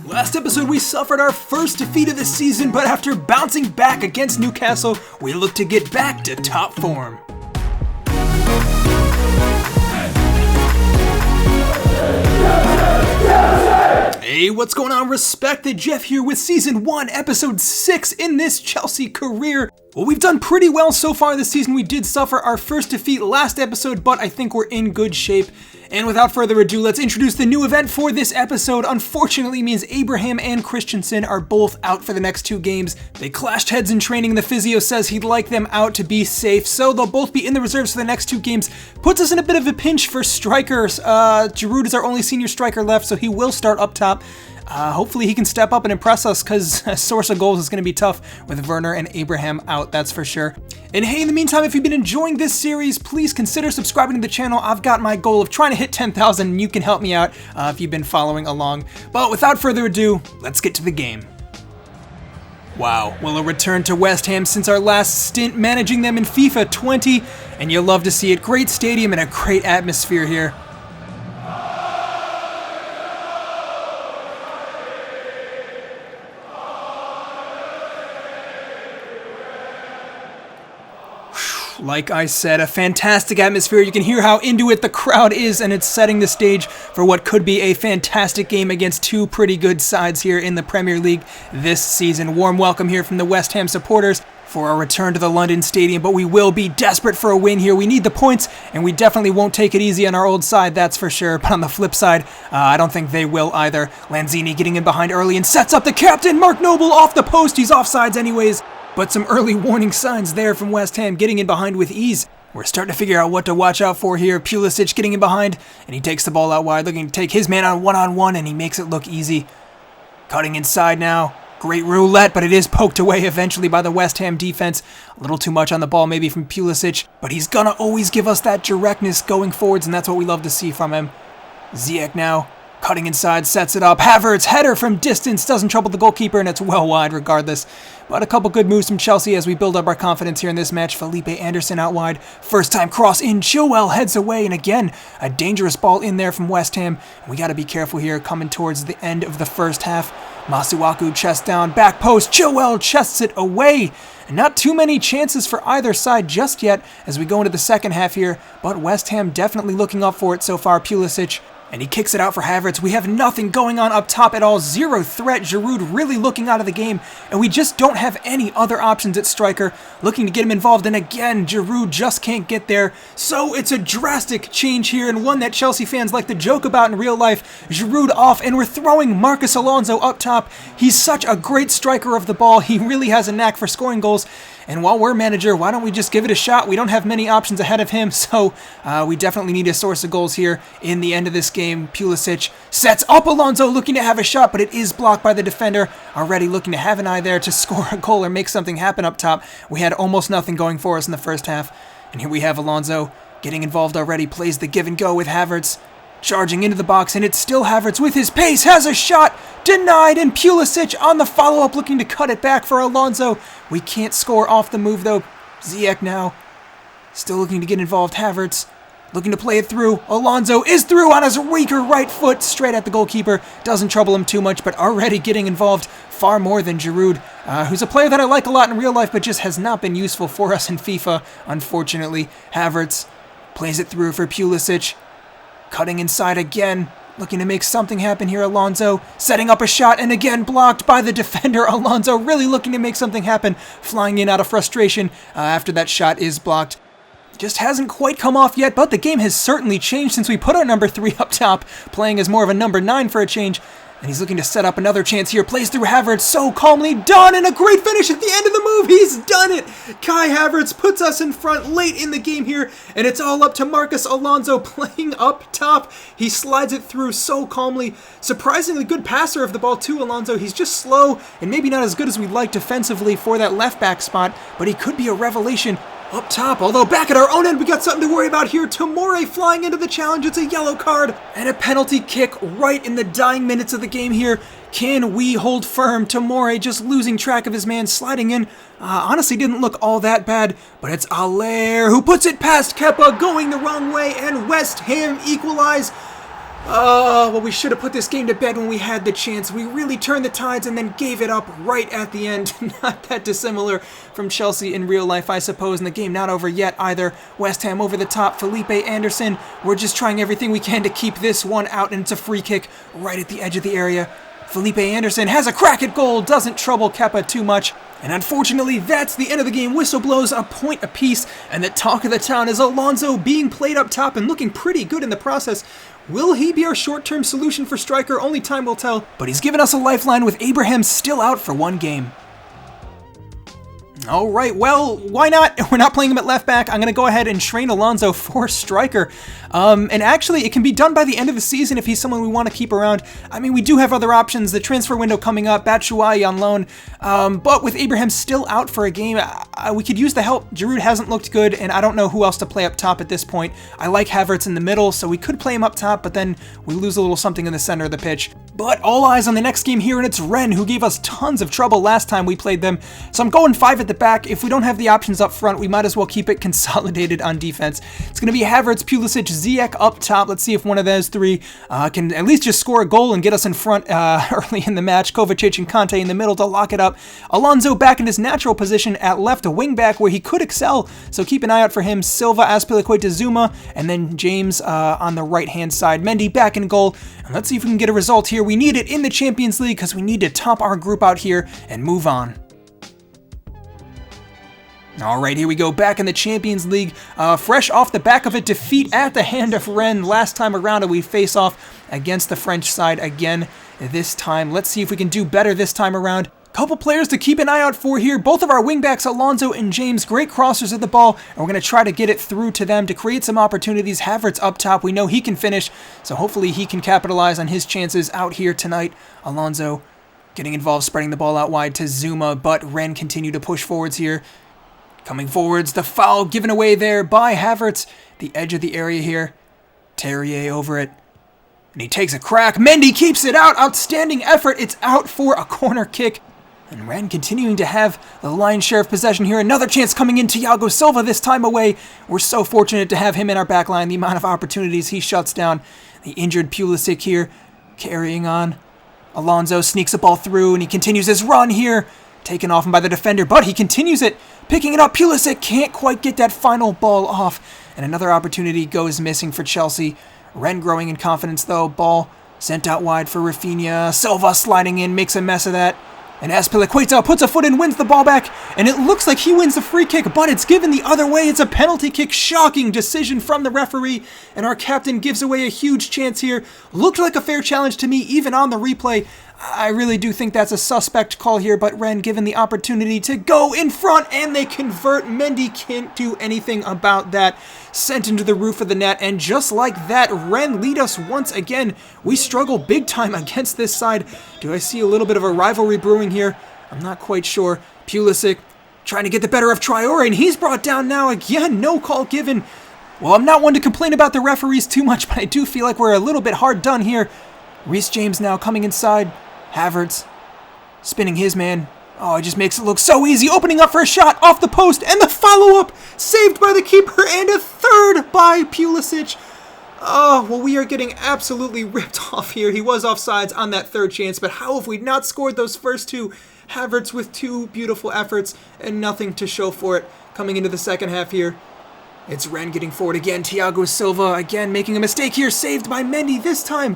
Last episode we suffered our first defeat of the season, but after bouncing back against Newcastle, we look to get back to top form. Hey, what's going on, Respected? Jeff here with Season 1, Episode 6 in this Chelsea career. Well, we've done pretty well so far this season. We did suffer our first defeat last episode, but I think we're in good shape. And without further ado, let's introduce the new event for this episode. Unfortunately, means Abraham and Christensen are both out for the next 2 games. They clashed heads in training. The physio says he'd like them out to be safe, so they'll both be in the reserves for the next 2 games. Puts us in a bit of a pinch for strikers. Giroud is our only senior striker left, so he will start up top. Hopefully he can step up and impress us, because a source of goals is going to be tough with Werner and Abraham out, that's for sure. And hey, in the meantime, if you've been enjoying this series, please consider subscribing to the channel. I've got my goal of trying to hit 10,000, and you can help me out if you've been following along. But without further ado, let's get to the game. Wow, well, a return to West Ham since our last stint managing them in FIFA 20, and you'll love to see it. Great stadium and a great atmosphere here. Like I said, a fantastic atmosphere. You can hear how into it the crowd is, and it's setting the stage for what could be a fantastic game against 2 pretty good sides here in the Premier League this season. Warm welcome here from the West Ham supporters for our return to the London Stadium, but we will be desperate for a win here. We need the points, and we definitely won't take it easy on our old side, that's for sure. But on the flip side, I don't think they will either. Lanzini getting in behind early and sets up the captain, Mark Noble, off the post. He's offsides anyways. But some early warning signs there from West Ham, getting in behind with ease. We're starting to figure out what to watch out for here. Pulisic getting in behind, and he takes the ball out wide, looking to take his man on one-on-one, and he makes it look easy. Cutting inside now. Great roulette, but it is poked away eventually by the West Ham defense. A little too much on the ball maybe from Pulisic, but he's gonna always give us that directness going forwards, and that's what we love to see from him. Ziyech now. Cutting inside, sets it up. Havertz, header from distance, doesn't trouble the goalkeeper, and it's well wide regardless. But a couple good moves from Chelsea as we build up our confidence here in this match. Felipe Anderson out wide. First time cross in. Chilwell heads away, and again, a dangerous ball in there from West Ham. We got to be careful here coming towards the end of the first half. Masuaku chest down, back post. Chilwell chests it away. And not too many chances for either side just yet as we go into the second half here, but West Ham definitely looking up for it so far. Pulisic. And he kicks it out for Havertz. We have nothing going on up top at all. Zero threat. Giroud really looking out of the game. And we just don't have any other options at striker. Looking to get him involved. And again, Giroud just can't get there. So it's a drastic change here, and one that Chelsea fans like to joke about in real life. Giroud off, and we're throwing Marcus Alonso up top. He's such a great striker of the ball. He really has a knack for scoring goals. And while we're manager, why don't we just give it a shot? We don't have many options ahead of him, so we definitely need a source of goals here in the end of this game. Pulisic sets up Alonso, looking to have a shot, but it is blocked by the defender. Already looking to have an eye there to score a goal or make something happen up top. We had almost nothing going for us in the first half. And here we have Alonso getting involved already, plays the give and go with Havertz. Charging into the box, and it's still Havertz with his pace, has a shot, denied, and Pulisic on the follow-up looking to cut it back for Alonso. We can't score off the move though. Ziyech now, still looking to get involved. Havertz looking to play it through. Alonso is through on his weaker right foot, straight at the goalkeeper. Doesn't trouble him too much, but already getting involved far more than Giroud, who's a player that I like a lot in real life, but just has not been useful for us in FIFA, unfortunately. Havertz plays it through for Pulisic. Cutting inside again, looking to make something happen here. Alonso setting up a shot, and again blocked by the defender. Alonso really looking to make something happen, flying in out of frustration after that shot is blocked. Just hasn't quite come off yet, but the game has certainly changed since we put our number 3 up top, playing as more of a number 9 for a change. And he's looking to set up another chance here. Plays through Havertz so calmly. Done, and a great finish at the end of the move. He's done it. Kai Havertz puts us in front late in the game here, and it's all up to Marcus Alonso playing up top. He slides it through so calmly. Surprisingly good passer of the ball too, Alonso. He's just slow and maybe not as good as we'd like defensively for that left back spot, but he could be a revelation up top. Although back at our own end, we got something to worry about here. Tomori flying into the challenge. It's a yellow card and a penalty kick right in the dying minutes of the game here. Can we hold firm? Tomori just losing track of his man, sliding in. Honestly didn't look all that bad, but it's Allaire who puts it past Kepa, going the wrong way, and West Ham equalize. Oh, well, we should have put this game to bed when we had the chance. We really turned the tides and then gave it up right at the end. Not that dissimilar from Chelsea in real life, I suppose, and the game not over yet either. West Ham over the top, Felipe Anderson. We're just trying everything we can to keep this one out, and it's a free kick right at the edge of the area. Felipe Anderson has a crack at goal, doesn't trouble Kepa too much. And unfortunately, that's the end of the game. Whistle blows, a point apiece, and the talk of the town is Alonso being played up top and looking pretty good in the process. Will he be our short-term solution for striker? Only time will tell, but he's given us a lifeline with Abraham still out for one game. All right, well, why not? We're not playing him at left back. I'm going to go ahead and train Alonso for striker. And actually, it can be done by the end of the season if he's someone we want to keep around. I mean, we do have other options. The transfer window coming up, Batshuayi on loan. But with Abraham still out for a game, we could use the help. Giroud hasn't looked good, and I don't know who else to play up top at this point. I like Havertz in the middle, so we could play him up top, but then we lose a little something in the center of the pitch. But all eyes on the next game here, and it's Rennes, who gave us tons of trouble last time we played them. So I'm going 5 at the back. If we don't have the options up front, we might as well keep it consolidated on defense. It's going to be Havertz, Pulisic, Ziyech up top. Let's see if one of those three can at least just score a goal and get us in front early in the match. Kovacic and Kanté in the middle to lock it up. Alonso back in his natural position at left, a wing back where he could excel, so keep an eye out for him. Silva, Azpilicueta, Zuma, and then James on the right-hand side. Mendy back in goal, and let's see if we can get a result here. We need it in the Champions League because we need to top our group out here and move on. All right, here we go, back in the Champions League, fresh off the back of a defeat at the hand of Rennes last time around, and we face off against the French side again this time. Let's see if we can do better this time around. Couple players to keep an eye out for here. Both of our wingbacks, Alonso and James, great crossers at the ball, and we're going to try to get it through to them to create some opportunities. Havertz up top, we know he can finish, so hopefully he can capitalize on his chances out here tonight. Alonso getting involved, spreading the ball out wide to Zuma, but Rennes continue to push forwards here. Coming forwards, the foul given away there by Havertz. The edge of the area here. Terrier over it. And he takes a crack. Mendy keeps it out. Outstanding effort. It's out for a corner kick. And Rennes continuing to have the lion's share of possession here. Another chance coming in. Thiago Silva this time away. We're so fortunate to have him in our back line. The amount of opportunities he shuts down. The injured Pulisic here carrying on. Alonso sneaks the ball through and he continues his run here. Taken off him by the defender, but he continues it. Picking it up, Pulisic can't quite get that final ball off. And another opportunity goes missing for Chelsea. Rennes growing in confidence though. Ball sent out wide for Rafinha. Silva sliding in, makes a mess of that. And Azpilicueta puts a foot in, wins the ball back. And it looks like he wins the free kick, but it's given the other way. It's a penalty kick. Shocking decision from the referee. And our captain gives away a huge chance here. Looked like a fair challenge to me, even on the replay. I really do think that's a suspect call here, but Rennes given the opportunity to go in front, and they convert. Mendy can't do anything about that. Sent into the roof of the net, and just like that, Rennes lead us once again. We struggle big time against this side. Do I see a little bit of a rivalry brewing here? I'm not quite sure. Pulisic trying to get the better of Traore, and he's brought down now again. No call given. Well, I'm not one to complain about the referees too much, but I do feel like we're a little bit hard done here. Reece James now coming inside. Havertz spinning his man. Oh, it just makes it look so easy. Opening up for a shot off the post, and the follow-up saved by the keeper, and a third by Pulisic. Oh, well, we are getting absolutely ripped off here. He was offsides on that third chance, but how have we not scored those first two? Havertz with two beautiful efforts and nothing to show for it. Coming into the second half here, it's Rennes getting forward again. Thiago Silva again making a mistake here, saved by Mendy this time.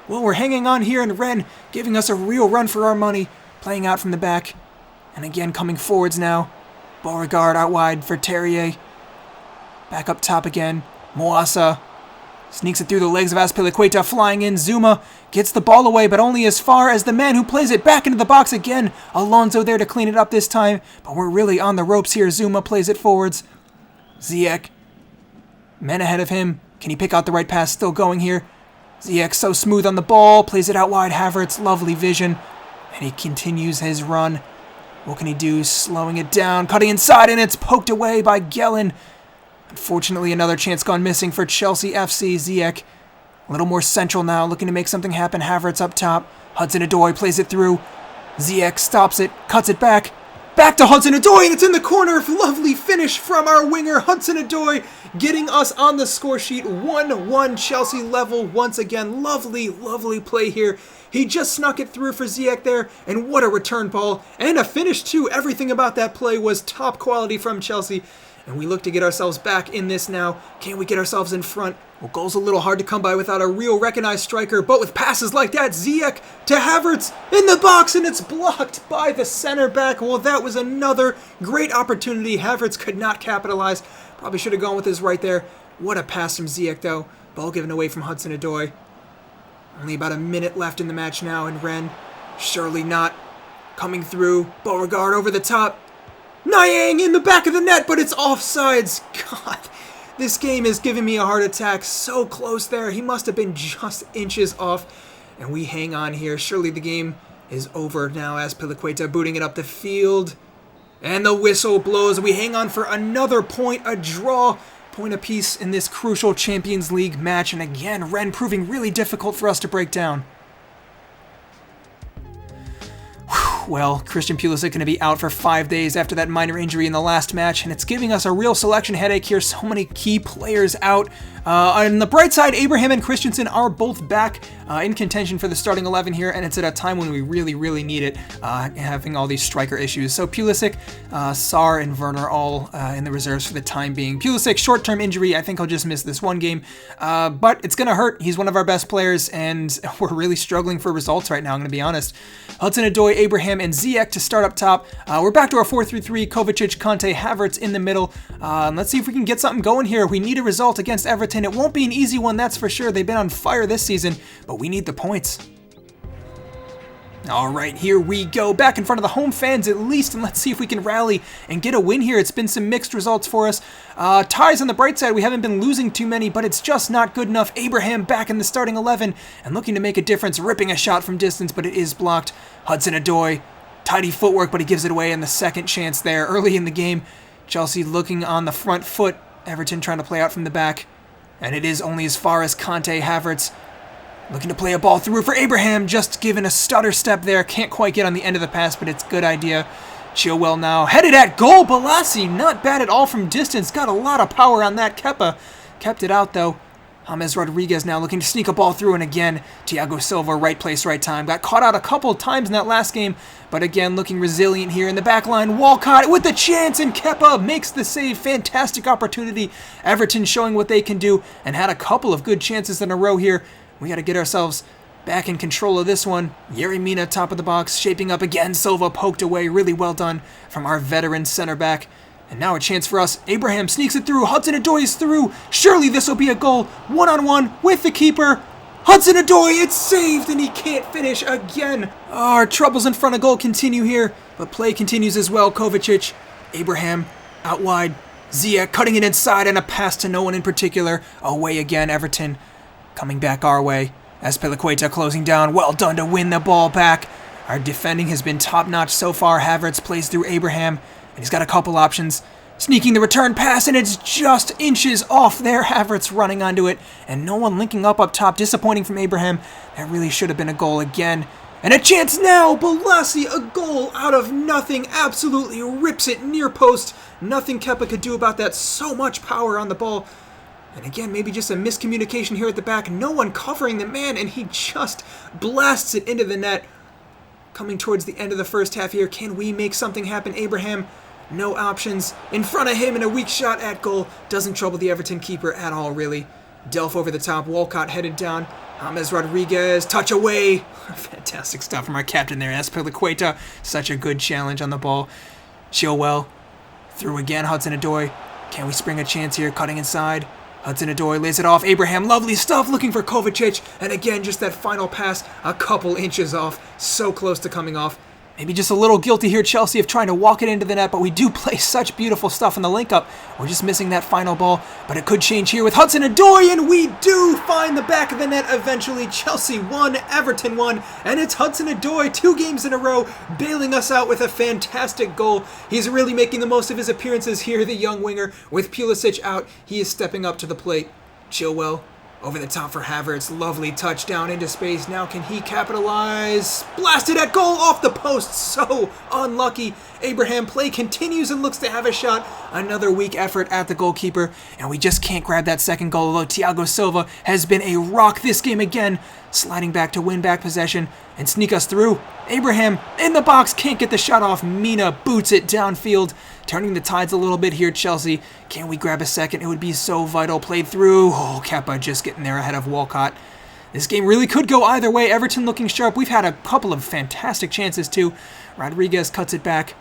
Well, we're hanging on here, and Rennes giving us a real run for our money, playing out from the back. And again, coming forwards now. Beauregard out wide for Terrier. Back up top again. Moassa sneaks it through the legs of Azpilicueta, flying in. Zuma gets the ball away, but only as far as the man who plays it back into the box again. Alonso there to clean it up this time, but we're really on the ropes here. Zuma plays it forwards. Ziyech, men ahead of him. Can he pick out the right pass? Still going here. Ziyech so smooth on the ball, plays it out wide. Havertz, lovely vision, and he continues his run. What can he do? Slowing it down, cutting inside, and it's poked away by Gellin. Unfortunately, another chance gone missing for Chelsea FC. Ziyech, a little more central now, looking to make something happen. Havertz up top. Hudson-Odoi plays it through. Ziyech stops it, cuts it back. Back to Hudson-Odoi, and it's in the corner. Lovely finish from our winger, Hudson-Odoi, getting us on the score sheet. 1-1 Chelsea level once again. Lovely, lovely play here. He just snuck it through for Ziyech there, and what a return ball. And a finish too. Everything about that play was top quality from Chelsea. And we look to get ourselves back in this now. Can we get ourselves in front? Well, goal's a little hard to come by without a real recognized striker, but with passes like that, Ziyech to Havertz in the box, and it's blocked by the center back. Well, that was another great opportunity. Havertz could not capitalize. Probably should have gone with his right there. What a pass from Ziyech, though. Ball given away from Hudson-Odoi. Only about a minute left in the match now, and Ren, surely not coming through. Beauregard over the top. Nyang in the back of the net, but it's offsides. God, this game is giving me a heart attack. So close there. He must have been just inches off. And we hang on here. Surely the game is over now as Azpilicueta booting it up the field. And the whistle blows. We hang on for another point, a draw. Point apiece in this crucial Champions League match. And again, Ren proving really difficult for us to break down. Well, Christian Pulisic going to be out for 5 days after that minor injury in the last match, and it's giving us a real selection headache here. So many key players out. On the bright side, Abraham and Christensen are both back in contention for the starting 11 here, and it's at a time when we really, really need it, having all these striker issues. So Pulisic, Sarr, and Werner all in the reserves for the time being. Pulisic, short-term injury. I think he'll just miss this one game, but it's going to hurt. He's one of our best players, and we're really struggling for results right now, I'm going to be honest. Hudson-Odoi, Abraham, and Ziyech to start up top. We're back to our 4-3-3. Kovacic, Conte, Havertz in the middle. Let's see if we can get something going here. We need a result against Everton. It won't be an easy one, that's for sure. They've been on fire this season, but we need the points. All right, here we go. Back in front of the home fans at least, and let's see if we can rally and get a win here. It's been some mixed results for us. Ties on the bright side, we haven't been losing too many, but it's just not good enough. Abraham back in the starting 11 and looking to make a difference, ripping a shot from distance, but it is blocked. Hudson-Odoi, tidy footwork, but he gives it away in the second chance there early in the game. Chelsea looking on the front foot. Everton trying to play out from the back. And it is only as far as Conte. Havertz looking to play a ball through for Abraham, just given a stutter step there. Can't quite get on the end of the pass, but it's a good idea. Chilwell now headed at goal. Balassi, not bad at all from distance. Got a lot of power on that. Kepa kept it out, though. James Rodriguez now looking to sneak a ball through, and again, Thiago Silva, right place, right time. Got caught out a couple of times in that last game, but again, looking resilient here in the back line. Walcott with the chance, and Kepa makes the save. Fantastic opportunity. Everton showing what they can do, and had a couple of good chances in a row here. We got to get ourselves back in control of this one. Yerry Mina, top of the box, shaping up again. Silva poked away. Really well done from our veteran center back. And now a chance for us. Abraham sneaks it through. Hudson-Odoi is through. Surely this will be a goal. One-on-one with the keeper. Hudson-Odoi, it's saved, and he can't finish again. Our troubles in front of goal continue here, but play continues as well. Kovacic, Abraham, out wide. Ziyech cutting it inside, and a pass to no one in particular. Away again, Everton coming back our way. Azpilicueta closing down. Well done to win the ball back. Our defending has been top-notch so far. Havertz plays through Abraham. And he's got a couple options. Sneaking the return pass, and it's just inches off there. Havertz running onto it, and no one linking up top. Disappointing from Abraham. That really should have been a goal again. And a chance now. Balassi, a goal out of nothing. Absolutely rips it near post. Nothing Kepa could do about that. So much power on the ball. And again, maybe just a miscommunication here at the back. No one covering the man, and he just blasts it into the net. Coming towards the end of the first half here. Can we make something happen? Abraham, no options. In front of him, and a weak shot at goal. Doesn't trouble the Everton keeper at all, really. Delph over the top. Walcott headed down. James Rodriguez, touch away. Fantastic stuff from our captain there. Azpilicueta, such a good challenge on the ball. Chilwell, through again. Hudson-Odoi. Can we spring a chance here? Cutting inside. Hudson-Odoi lays it off. Abraham, lovely stuff, looking for Kovacic. And again, just that final pass, a couple inches off. So close to coming off. Maybe just a little guilty here, Chelsea, of trying to walk it into the net, but we do play such beautiful stuff in the link-up. We're just missing that final ball, but it could change here with Hudson-Odoi, and we do find the back of the net eventually. Chelsea won, Everton won, and it's Hudson-Odoi, 2 games in a row, bailing us out with a fantastic goal. He's really making the most of his appearances here, the young winger. With Pulisic out, he is stepping up to the plate. Chilwell Over the top for Havertz, lovely touchdown into space. Now can he capitalize? Blasted at goal off the post, so unlucky. Abraham play continues and looks to have a shot. Another weak effort at the goalkeeper, and we just can't grab that second goal, although Thiago Silva has been a rock this game again, sliding back to win back possession and sneak us through. Abraham in the box, can't get the shot off. Mina boots it downfield, turning the tides a little bit here, Chelsea. Can we grab a second? It would be so vital. Played through. Oh, Kepa just getting there ahead of Walcott. This game really could go either way. Everton looking sharp. We've had a couple of fantastic chances too. Rodriguez cuts it back.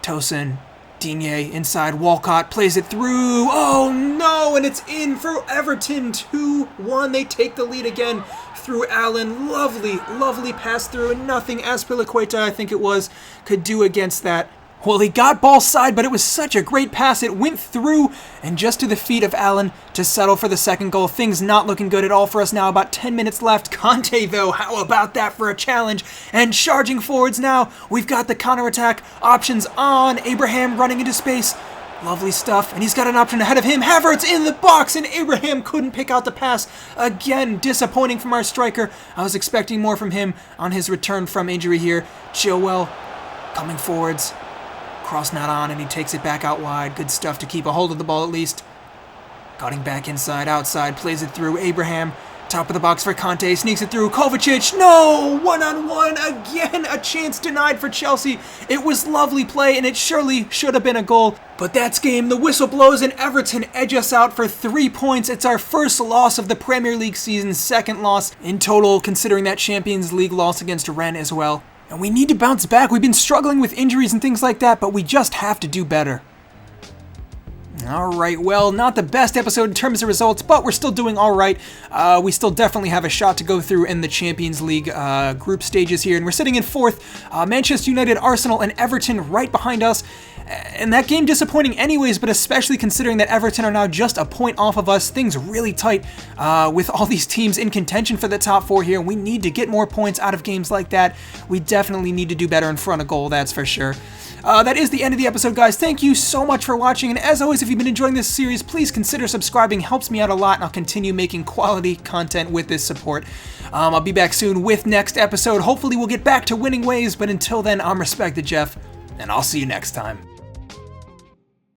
Tosin, Digne inside. Walcott plays it through. Oh no, and it's in for Everton. 2-1. They take the lead again through Allen. Lovely, lovely pass through, and nothing Azpilicueta, I think it was, could do against that. Well, he got ball side, but it was such a great pass. It went through and just to the feet of Allen to settle for the second goal. Things not looking good at all for us now. About 10 minutes left. Conte, though, how about that for a challenge? And charging forwards now. We've got the counterattack options on. Abraham running into space. Lovely stuff. And he's got an option ahead of him. Havertz in the box, and Abraham couldn't pick out the pass. Again, disappointing from our striker. I was expecting more from him on his return from injury here. Chilwell coming forwards. Cross not on, and he takes it back out wide. Good stuff to keep a hold of the ball at least. Cutting back inside, outside, plays it through. Abraham, top of the box for Conte, sneaks it through. Kovacic, no! One-on-one, again, a chance denied for Chelsea. It was lovely play, and it surely should have been a goal. But that's game. The whistle blows, and Everton edge us out for 3 points. It's our first loss of the Premier League season, second loss in total, considering that Champions League loss against Rennes as well. And we need to bounce back. We've been struggling with injuries and things like that, but we just have to do better. Alright, well, not the best episode in terms of results, but we're still doing alright. We still definitely have a shot to go through in the Champions League group stages here, and we're sitting in 4th. Manchester United, Arsenal, and Everton right behind us. And that game disappointing anyways, but especially considering that Everton are now just a point off of us. Things really tight with all these teams in contention for the top 4 here. We need to get more points out of games like that. We definitely need to do better in front of goal, that's for sure. That is the end of the episode, guys. Thank you so much for watching, and as always, if you've been enjoying this series, please consider subscribing. Helps me out a lot, and I'll continue making quality content with this support. I'll be back soon with next episode. Hopefully we'll get back to winning ways, but until then, I'm Respected Jeff, and I'll see you next time.